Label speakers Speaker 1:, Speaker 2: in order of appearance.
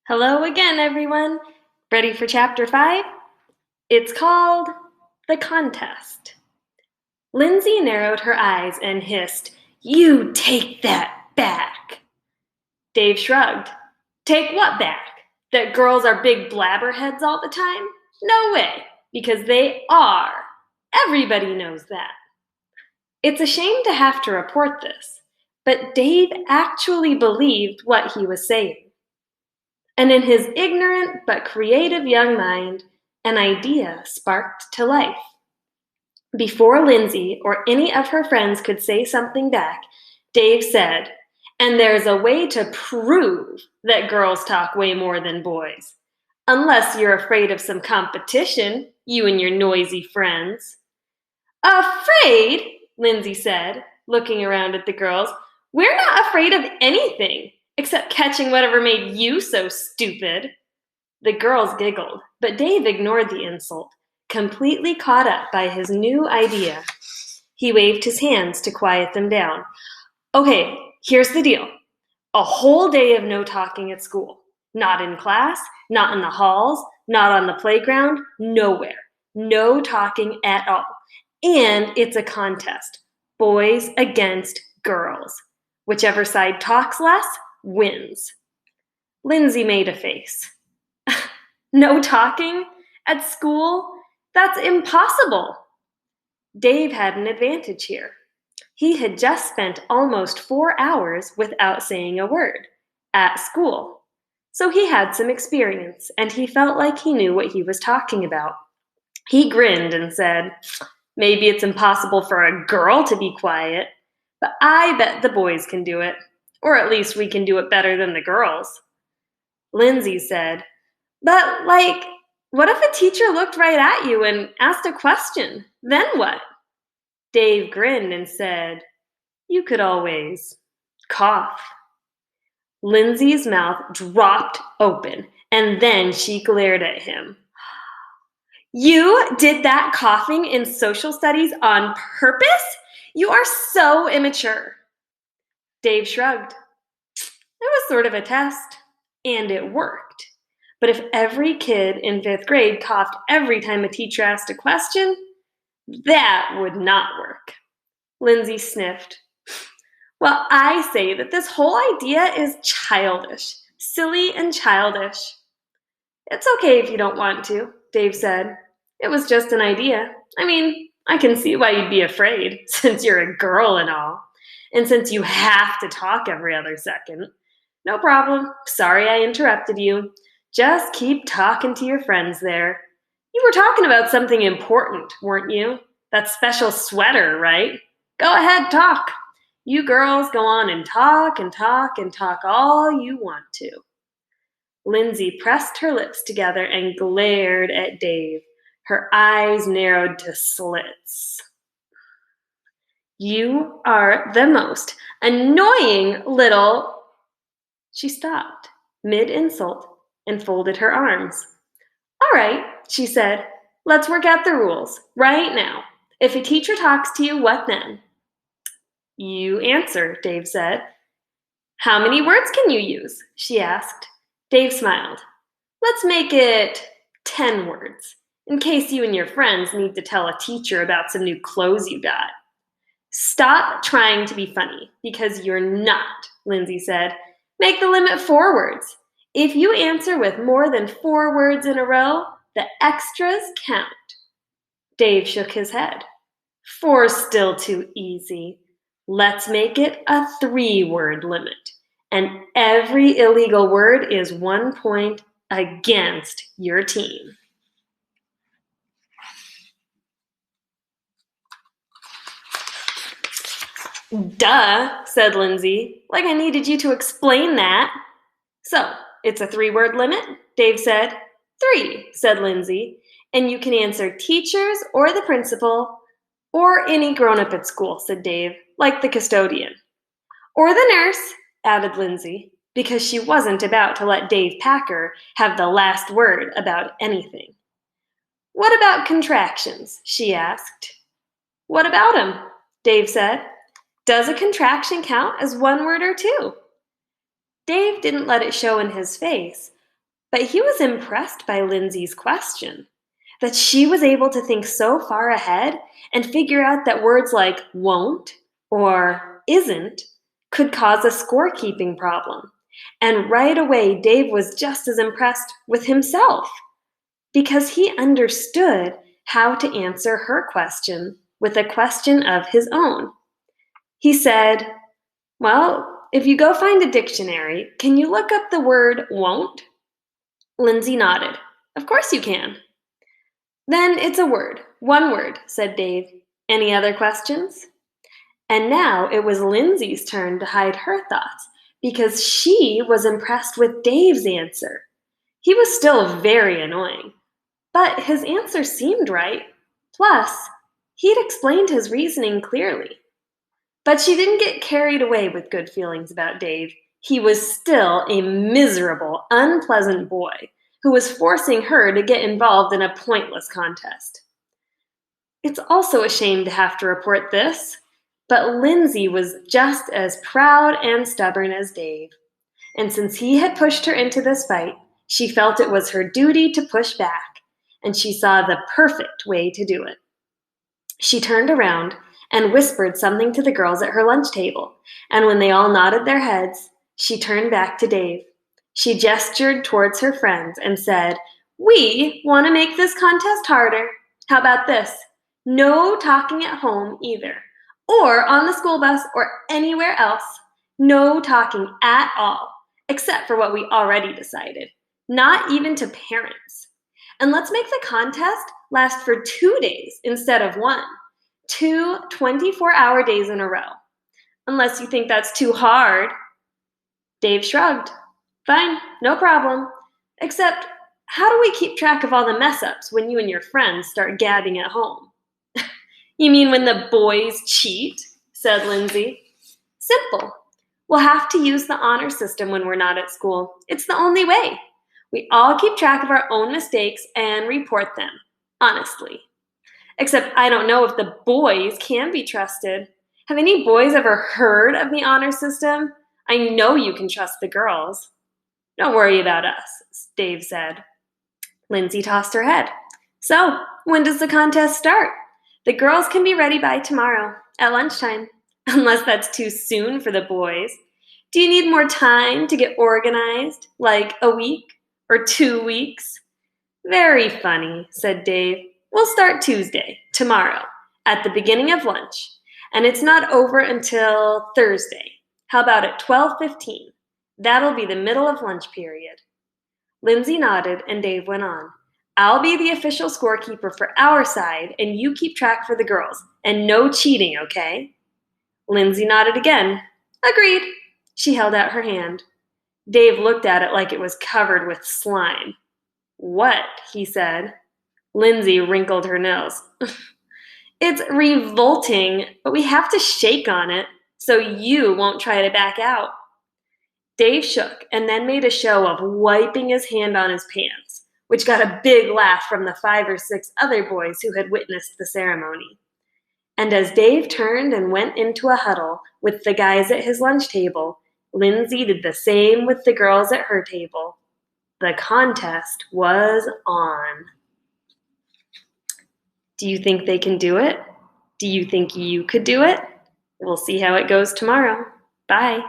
Speaker 1: Hello again, everyone. Ready for chapter 5? It's called The Contest. Lindsay narrowed her eyes and hissed, "You take that back." Dave shrugged. Take what back? That girls are big blabberheads all the time? No way, because they are. Everybody knows that. It's a shame to have to report this, but Dave actually believed what he was saying. And in his ignorant but creative young mind, an idea sparked to life. Before Lindsay or any of her friends could say something back, Dave said, "And there's a way to prove that girls talk way more than boys. Unless you're afraid of some competition, you and your noisy friends." "Afraid?" Lindsay said, looking around at the girls. "We're not afraid of anything, except catching whatever made you so stupid." The girls giggled, but Dave ignored the insult, completely caught up by his new idea. He waved his hands to quiet them down. "Okay, here's the deal. A whole day of no talking at school. Not in class, not in the halls, not on the playground, nowhere. No talking at all. And it's a contest. Boys against girls. Whichever side talks less wins." Lindsay made a face. "No talking? At school? That's impossible." Dave had an advantage here. He had just spent almost 4 hours without saying a word at school. So he had some experience, and he felt like he knew what he was talking about. He grinned and said, "Maybe it's impossible for a girl to be quiet, but I bet the boys can do it. Or at least we can do it better than the girls." Lindsay said, "But, what if a teacher looked right at you and asked a question? Then what?" Dave grinned and said, "You could always cough." Lindsay's mouth dropped open, and then she glared at him. "You did that coughing in social studies on purpose? You are so immature." Dave shrugged. "It was sort of a test, and it worked. But if every kid in 5th grade coughed every time a teacher asked a question, that would not work." Lindsay sniffed. "Well, I say that this whole idea is childish. Silly and childish." "It's okay if you don't want to," Dave said. "It was just an idea. I mean, I can see why you'd be afraid, since you're a girl and all. And since you have to talk every other second. No problem. Sorry I interrupted you. Just keep talking to your friends there. You were talking about something important, weren't you? That special sweater, right? Go ahead, talk. You girls go on and talk and talk and talk all you want to." Lindsay pressed her lips together and glared at Dave. Her eyes narrowed to slits. "You are the most annoying little—" She stopped, mid-insult, and folded her arms. "All right," she said. "Let's work out the rules, right now. If a teacher talks to you, what then?" "You answer," Dave said. "How many words can you use?" she asked. Dave smiled. "Let's make it 10 words, in case you and your friends need to tell a teacher about some new clothes you got." "Stop trying to be funny, because you're not," Lindsay said. "Make the limit 4 words. If you answer with more than 4 words in a row, the extras count." Dave shook his head. "4's still too easy. Let's make it a 3-word limit. And every illegal word is 1 point against your team." "Duh," said Lindsay. "Like I needed you to explain that." "So, it's a 3-word limit?" Dave said. "3," said Lindsay. "And you can answer teachers or the principal or any grown-up at school," said Dave, "like the custodian." "Or the nurse," added Lindsay, because she wasn't about to let Dave Packer have the last word about anything. "What about contractions?" she asked. "What about 'em?" Dave said. "Does a contraction count as 1 word or 2?" Dave didn't let it show in his face, But he was impressed by Lindsay's question, that she was able to think so far ahead and figure out that words like won't or isn't could cause a scorekeeping problem. And right away, Dave was just as impressed with himself because he understood how to answer her question with a question of his own. He said, "Well, if you go find a dictionary, can you look up the word won't?" Lindsay nodded. "Of course you can." "Then it's a word. One word," said Dave. "Any other questions?" And now it was Lindsay's turn to hide her thoughts because she was impressed with Dave's answer. He was still very annoying, but his answer seemed right. Plus, he'd explained his reasoning clearly. But she didn't get carried away with good feelings about Dave. He was still a miserable, unpleasant boy who was forcing her to get involved in a pointless contest. It's also a shame to have to report this, but Lindsay was just as proud and stubborn as Dave. And since he had pushed her into this fight, she felt it was her duty to push back, and she saw the perfect way to do it. She turned around and whispered something to the girls at her lunch table, and when they all nodded their heads, she turned back to Dave. She gestured towards her friends and said, "We want to make this contest harder. How about this? No talking at home either, or on the school bus or anywhere else. No talking at all, except for what we already decided. Not even to parents. And let's make the contest last for 2 days instead of one. 2 24-hour days in a row. Unless you think that's too hard." Dave shrugged. "Fine, no problem. Except, how do we keep track of all the mess-ups when you and your friends start gabbing at home?" "You mean when the boys cheat?" said Lindsay. "Simple. We'll have to use the honor system when we're not at school. It's the only way. We all keep track of our own mistakes and report them, honestly. Except I don't know if the boys can be trusted. Have any boys ever heard of the honor system? I know you can trust the girls." "Don't worry about us," Dave said. Lindsay tossed her head. "So, when does the contest start? The girls can be ready by tomorrow, at lunchtime. Unless that's too soon for the boys. Do you need more time to get organized, like a week or 2 weeks?" "Very funny," said Dave. "We'll start Tuesday, tomorrow, at the beginning of lunch, and it's not over until Thursday. How about at 12:15? That'll be the middle of lunch period." Lindsay nodded, and Dave went on. "I'll be the official scorekeeper for our side, and you keep track for the girls, and no cheating, okay?" Lindsay nodded again. "Agreed." She held out her hand. Dave looked at it like it was covered with slime. "What?" he said. Lindsay wrinkled her nose. "It's revolting, but we have to shake on it, so you won't try to back out." Dave shook and then made a show of wiping his hand on his pants, which got a big laugh from the 5 or 6 other boys who had witnessed the ceremony. And as Dave turned and went into a huddle with the guys at his lunch table, Lindsay did the same with the girls at her table. The contest was on. Do you think they can do it? Do you think you could do it? We'll see how it goes tomorrow. Bye.